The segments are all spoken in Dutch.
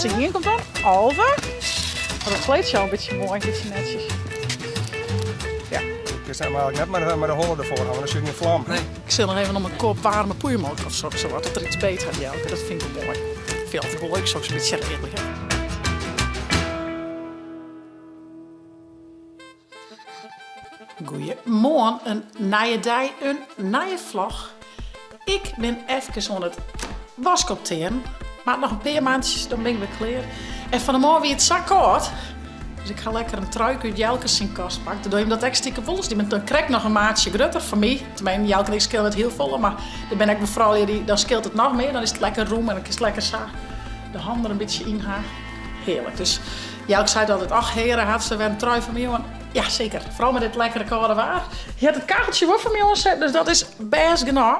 ze hier komt dan. Alva. Maar dat kleedt jou een beetje mooi, een beetje netjes. Ja. Je zet maar net met de holle ervoor, want dan zit je in vlam. Nee. Ik zit nog even om een kop warme poeiemelk of zo wat. Dat er iets beter gaat, Jelke. Dat vind ik wel mooi. Ik vind het altijd leuk, zo'n beetje redelijk. Goeiemorgen, een nieuwe dag, een nieuwe vlog. Ik ben even aan het waskopteren. Maar nog een paar maandjes, dan ben ik weer klaar. En van de morgen weer het zak koud. Dus ik ga lekker een trui uit Jelke's zijn kast pakken. Dan doe je hem dat echt stiekem vol is. Dan krijg ik nog een maatje groter van mij. Tenminste, Jelke en ik scheelt het heel vol. Maar dan ben ik mevrouw, dan scheelt het nog meer. Dan is het lekker roem en dan is het lekker zo. De handen er een beetje in haar. Heerlijk. Dus Jelke zei altijd, ach heren, had ze weer een trui van mij. Want ja, zeker. Vooral met dit lekkere koude waar. Je hebt het kacheltje wel van mij gezet, dus dat is best genoeg.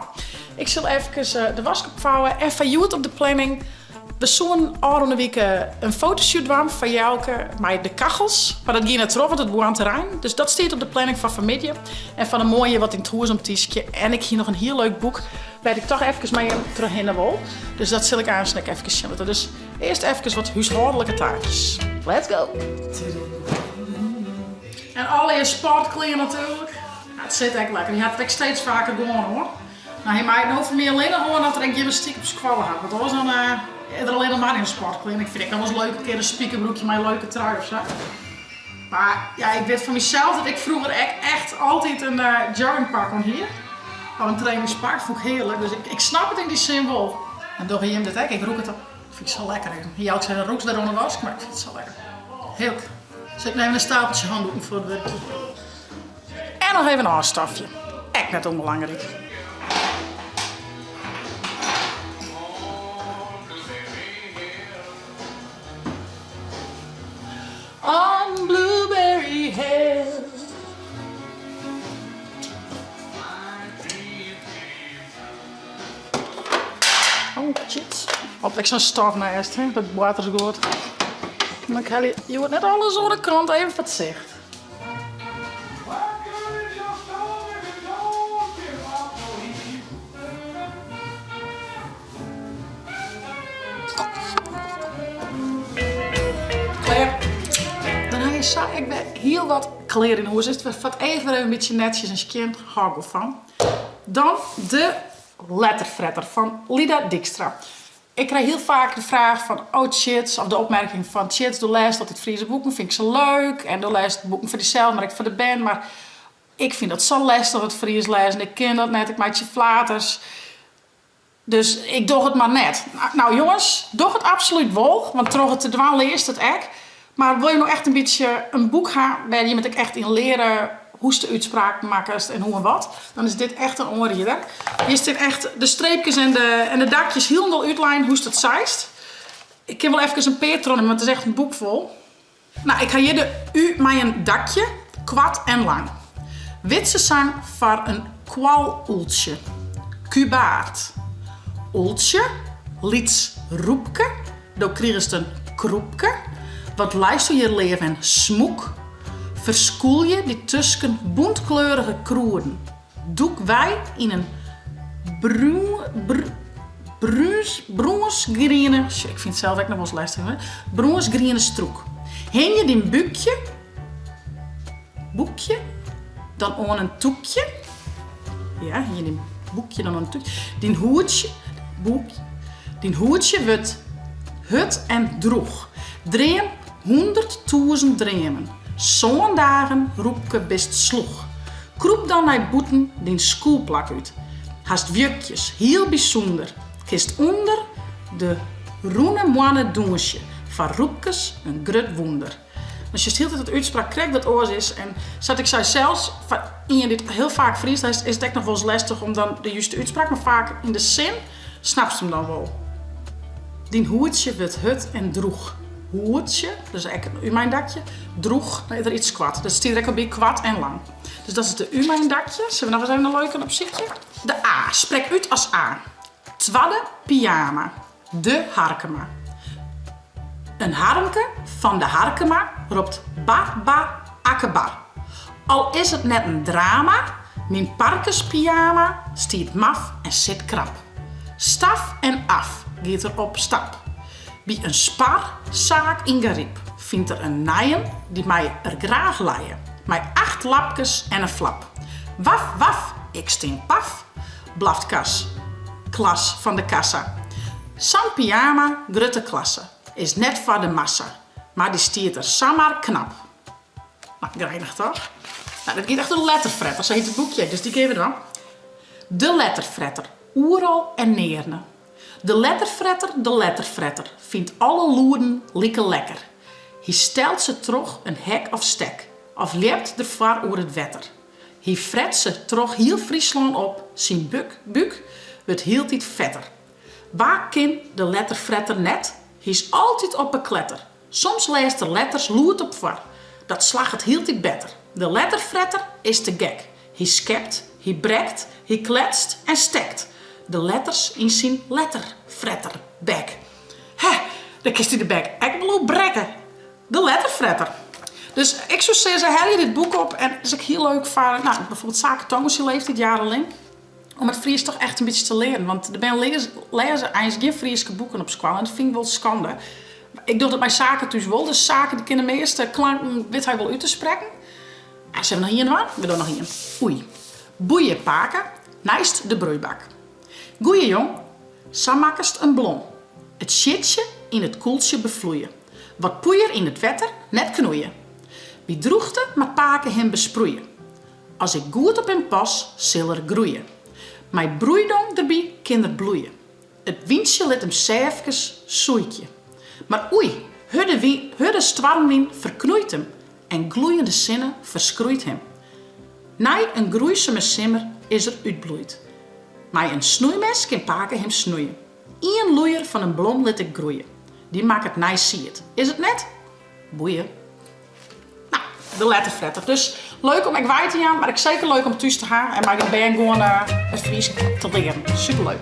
Ik zal even de was opvouwen. En van jou op de planning. We zo'n oude week een fotoshoot doen van Jelke met de kachels. Maar dat ging net erop, want het boer aan het terrein. Dus dat staat op de planning van vanmiddag. En van een mooie wat in het hoes om tiesje. En ik hier nog een heel leuk boek. Waar ik toch even mee terug in de wol. Dus dat zal ik aansnek even chillen. Dus eerst even wat huishoudelijke taartjes. Let's go! En alle je sportkleding natuurlijk. Ja, het zit echt lekker. Je had het steeds vaker gewoon hoor. Nou, hij maakt nou voor mij alleen nog gewoon dat ik gymnastiek op squallen had. Want dat was dan er alleen nog maar in sportkleding. Ik vind het wel eens leuk een keer een spiekerbroekje met een leuke trui of zo. Maar ja, ik weet van mezelf dat ik vroeger echt altijd een joggingpak kon hier. Of een trainingspak, vond ik heerlijk. Dus ik snap het in die zin wel. En door je hem dat ik roek het op. Dat vind ik zo lekker. Hier ook zijn de roeks daaronder was, maar ik vind het zo lekker. Heerlijk. Dus ik neem een stapeltje handdoeken voor het werkje. En nog even een haarstafje. Echt net onbelangrijk. On Blueberry Hill. Oh, shit. Op ik zo'n stof naast, hè? Dat water is goed. Dan kan je wordt net alles aan de kant even wat zegt. Klaar. Dan heb je zo, ik ben heel wat kleren in huis. Het wordt even een beetje netjes en skin. Hou ik wel van. Dan de letterfretter van Lida Dijkstra. Ik krijg heel vaak de vraag van, oh Chits, of de opmerking van Chits, doe les dat het Friese boeken, vind ik zo leuk. En doe les boeken voor jezelf, maar ik voor de band. Maar ik vind dat zo lastig, het Fries lezen. Ik ken dat net, ik maak je flaters. Dus ik doe het maar net. Nou jongens, doe het absoluut wel, want toch het te dwalen leest het echt. Maar wil je nou echt een beetje een boek hebben waar je met ik echt in leren hoe de uitspraak maakt en hoe en wat, dan is dit echt een onreden. Hier zit echt de streepjes en de dakjes helemaal uitlijnen hoe het zijst. Ik kan wel even een peetron in, want het is echt een boek vol. Nou, ik ga hier de U met een dakje, kwad en lang. Witse zang voor een kwal-oeltje. Kubaard. Oeltje, liets roepke, dan krijg je een kroepke. Wat luister je leven en smoek. Verskoel je die tussen boentkleurige kroeren. Doek wij in een bruinsgroene, ik vind het zelf ook nog wel eens lastig, bruinsgroene stroek. Heen je die boekje, dan aan een toekje. Ja, hier die boekje dan aan een toekje. Die hoedje wordt hut en droeg. 300.000 dremen. Zo'n dagen roepke best sloeg. Kroep dan naar boeten die schoolplak uit. Haast wjukjes, heel bijzonder. Kist onder de roene moane doensje. Van roepkes een grut wonder. Als je heel het uitspraak krijgt wat oors is. En zat ik zei zelfs, in je dit heel vaak Fries is het echt nog wel eens lastig om dan de juiste uitspraak. Maar vaak in de zin snap je hem dan wel. Die hoedje werd hut en droeg. Hoedje, dus eigenlijk een mijn dakje, droeg er iets kwad. Dat stiert ook een beetje kwad en lang. Dus dat is de mijn dakje. Zullen we nog eens even een leuke opzichtje? De A, spreek uit als A. Twadde pyjama, de harkema. Een harmke van de harkema roept ba ba akkebar. Al is het net een drama, mijn parkerspyjama stiert maf en zit krap. Staf en af gaat er op stap. Bij een sparzaak in Gariep vindt er een nijen die mij er graag leien. Met 8 lapjes en een flap. Waf, waf, ik stink paf, blaft klas van de kassa. Sam pyjama, grutte klasse, is net voor de massa. Maar die stiert er samar knap. Nou, greinig toch? Nou, dat gaat echt een letterfretter, zo heet het boekje, dus die geven we dan. De letterfretter, oeral en neerne. De letterfretter, vindt alle loeren lieke lekker. Hij stelt ze terug een hek of stek, of leert de var oer het wetter. Hij fret ze terug heel Friesland op, zijn buik wordt heel tijd vetter. Waar kan de letterfretter net? Hij is altijd op een kletter. Soms leest de letters loert op var. Dat slag het heel tijd beter. De letterfretter is te gek. Hij schept, hij brekt, hij kletst en stekt. De letters in zijn letterfretterbek. Hé, dan kiest hij de bek. Ik wil ook brekken. De letterfretter. Dus ik zou zeggen, haal je dit boek op en is ook heel leuk voor, nou, bijvoorbeeld Zaken Thomas, die leeft dit jarenlang. Om het Fries toch echt een beetje te leren. Want er ben lezen eigenlijk geen Friese boeken op school. En dat vind ik wel schande. Ik doe dat bij Zaken thuis wel. Dus Zaken die kunnen de meeste klanken weet hij wel uit te spreken. En ze hebben nog hier nog aan. We doen nog hier. Oei. Boeien paken. Naast de broeibak. Goeie jong. Samakkest een blom. Het shitje in het koeltje bevloeien. Wat poeier in het wetter net knoeien. Wie droegte met paken hem besproeien. Als ik goed op hem pas, zal er groeien. Mijn broeidong erbij kinder bloeien. Het windje let hem zevkes soeitje. Maar oei, hudde stwarmwin verknoeit hem. En gloeiende zinnen verschroeit hem. Na een groeisame simmer is er uitbloeid. Maar een snoeimes kan paken hem snoeien. Ien loeier van een blom let ik groeien. Die maakt het nice siert. Is het net? Boeien. Nou, de letterfretter. Dus leuk om ik waait te gaan, maar ik zeker leuk om thuis te gaan. En maar ik ben gewoon het Fries te leren. Superleuk.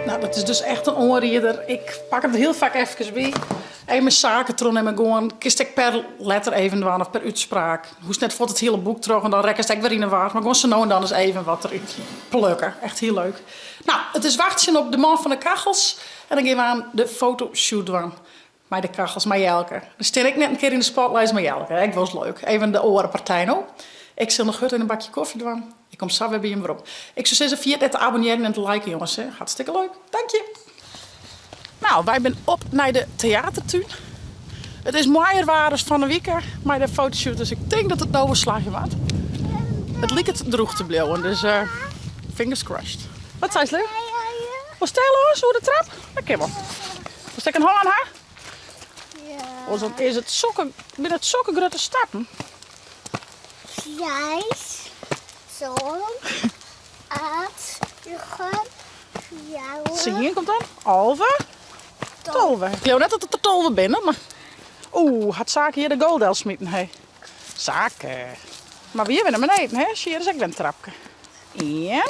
Nou, dat is dus echt een onrieder. Ik pak het heel vaak even bij. Even mijn zaken terug en gewoon kist ik per letter even doen of per uitspraak. Hoest net voor het hele boek terug en dan rekken ik weer in de war. Maar gewoon zo nou en dan eens even wat eruit plukken. Echt heel leuk. Nou, het is wachten op de man van de kachels. En dan gaan we aan de fotoshoot doen. Met de kachels, met Jelke. Dan stel ik net een keer in de spotlight met Jelke. Ik was leuk. Even de orenpartij nou. Ik zal nog goed in een bakje koffie doen. Ik kom zo weer bij hem weer op. Ik zou zeggen, vergeet net te abonneren en te liken, jongens. Hè. Hartstikke leuk. Dank je. Nou, wij zijn op naar de theatertuin. Het is mooier waar van de week met de fotoshoot. Dus ik denk dat het nou een slagje wordt. Het lijkt het droog te blijven. Dus fingers crossed. Wat zei je, Leo? Wat stel ons? Hoe de trap? Oké, wel. Was ik een hand aan haar? Ja. Of dan is het zulke grote stappen. Vijs, zon, aard, lucht, Zie jouw, je, komt dan? Alve. Tolve. Ik geloof net dat het de tolve binnen, maar... Oeh, had Zaken hier de goldel smieten, hé. Zaken. Maar wie weer naar beneden, hè? Zie je, dus ik ben een trapje. 1,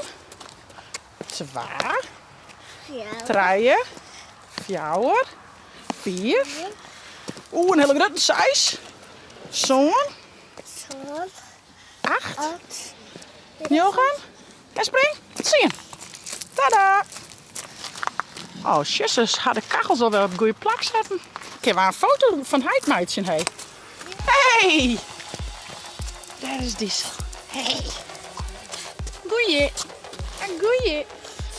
2, jouw, 3, 4, 5. Oeh, een hele grote 6. Zo'n. zon, 8. aard, Johan. En spring. Zie je. Tada. Oh, jezus. Had de kachels al wel op goede plak zetten. Ik heb een foto van Heidmeidje, hé. Hey. Daar is Diesel. Hey. Goeie. Een goeie.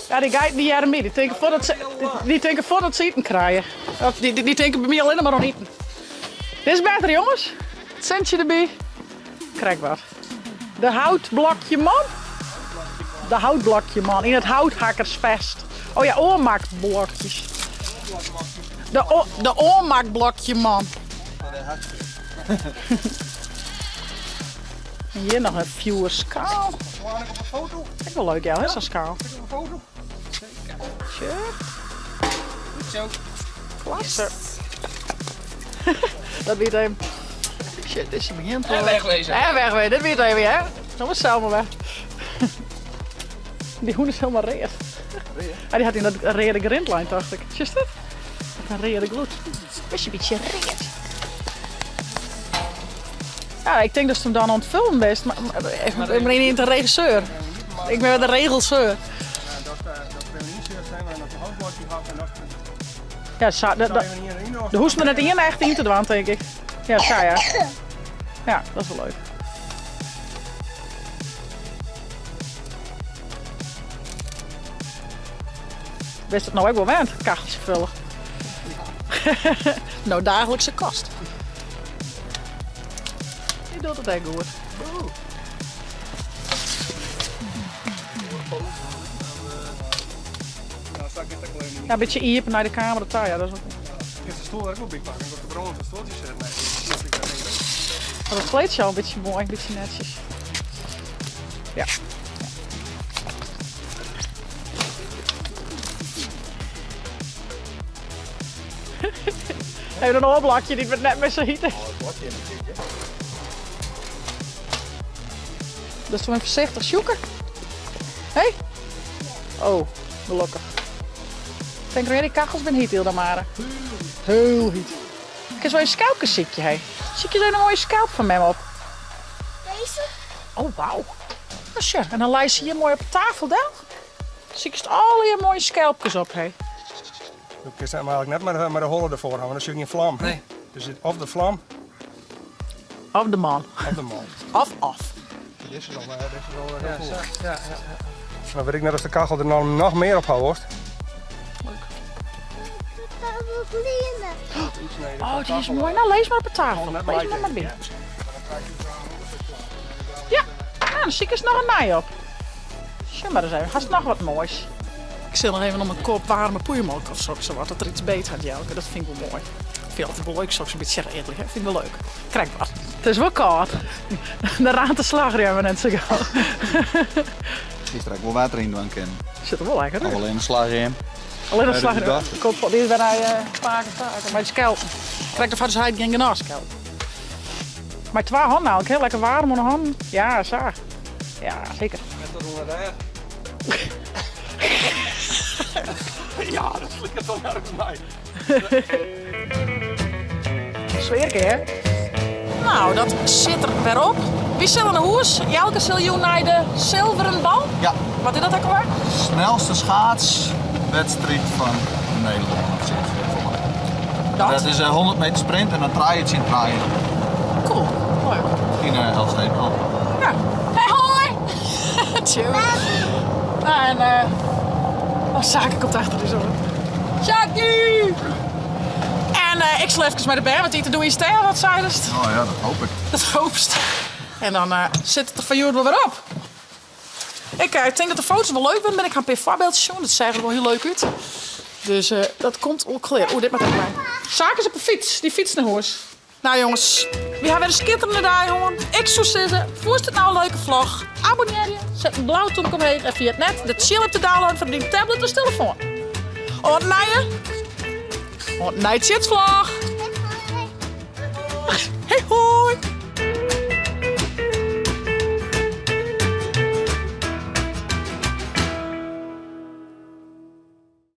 Ja, die gaat niet jaren mee. Die denken voordat ze eten krijgen. Of die denken bij mij alleen maar aan eten. Dit is beter, jongens. Het centje erbij. Krijg wat. De houtblokje man. De houtblokje man. In het houthakkersvest. Oh ja, oormaakblokjes. De oormaakblokje man. En hier nog een viewer schaal. Waar ik op een foto? Ik wel leuk, ja, hè, zo'n schaal. Op een foto? Sure. Goed zo. Klasse. Dat weet hij. Shit, dit is begint al. En wegwezen. En wegwezen, dit weet hij weer, hè? Dan was samen weg. Die hoen is helemaal reed. Ja, die had in dat rode grindlijn, dacht ik. Zie je dat? Een rode gloed. Is een beetje reed. Ja, ik denk dat ze hem dan aan het filmen best, maar ik ben niet de regisseur. Ik ben de regisseur. Ja, dat wil niet zo zijn, maar dat de houtblokje had en dat... Ja, de hoest me net in echt in te dwan, denk ik. Ja, sa ja. Ja, dat is wel leuk. Wist het nou ook wel wend, kacheltje vullen? Nou, dagelijkse kost. Je doet het echt goed. Ja, een beetje iepen naar de kamer, dat ja, dat is ook. Ik heb de stoel ook wel big pakken. Ik heb de bron van stoeltjes zetten. Nee, dat ik daar niet. Maar dat kleedt zo een beetje mooi, een beetje netjes. Ja. Heb je nog een oplakje die het net met zo hieten? Dus toen even voorzichtig zoeken. Hé? Hey? Oh, gelukkig. Ik denk dat die kachels ben hiet heel dan maar. Heel hiet. Ik heb zo'n scalpgezichtje, hé. Zie je zo'n mooie scalp van mij op? Deze? Oh, wauw. Dus ja, en dan lijst ze hier mooi op de tafel, dan. Zie je al je mooie scalpjes op, hé. Ik kan hem eigenlijk net met de holle ervoor houden, dan zit je geen vlam. Nee. Dus het of de vlam, Of de man. of de man. Of. Dit is wel heel cool. Ja. Dan weet ik net als de kachel er nog meer op houdt. Dat wil leren. Oh, die is mooi. Nou, lees maar op de tafel. Lees maar binnen. Ja, nou, dan zie ik eens nog een naai op. Zie maar eens even. Haast nog wat moois. Ik zit nog even om een kop warme poeiermelk of zo, dat er iets beter gaat jelken. Dat vind ik wel mooi. Ik vind het altijd wel leuk, zo een beetje redelijk. Vind ik wel leuk. Krijg wat. Het is wel koud. De raad de slager hebben we net zo gauw. Gisteren ook wel water in doen kennen. Zit er wel lekker in. Alleen een slag in. Alleen een Ja, slager. dat Dit is bijna paken staken. Bij de schelpen. Krijg de vader hij geen genas schelp. Maar 2 handen ook, heel lekker warm onder handen. Ja, zo. Ja, zeker. Met dat onder daar. Ja, dat flikkert dan uit mij. Zweerke, hè? Nou, dat zit er weer op. Wie zullen de hoes? Jelke Siljoen naar de zilveren bal. Ja, Wat is dat ook alweer? snelste schaatswedstrijd van Nederland. Dat is 100 meter sprint en dan draai je het in draaien. Cool. Leuk. In Elfsteed al. Ja. Hey, hoi! Tjoe. En oh, Saki komt achter de zon. Saki! En ik zal even met de berg, want die te doen in stijl, wat zei dus. Oh ja, dat hoop ik. Dat hoopst. En dan zit het er van jullie wel weer op. Ik denk dat de foto's wel leuk zijn, maar ik ga een paar voorbeeldjes doen. Dat ziet er wel heel leuk uit. Dus dat komt wel klaar. Oeh, dit maakt ook bij. Saki is op een fiets. Die fiets naar huis. Nou jongens, we hebben weer een schitterende dag, jongen. Ik zou zeggen, vond het nou een leuke vlog? Abonneer je, zet een blauw toon omheen en via het net de chill op te downloaden van die tablet of telefoon. En een night vlog. Hey hoi!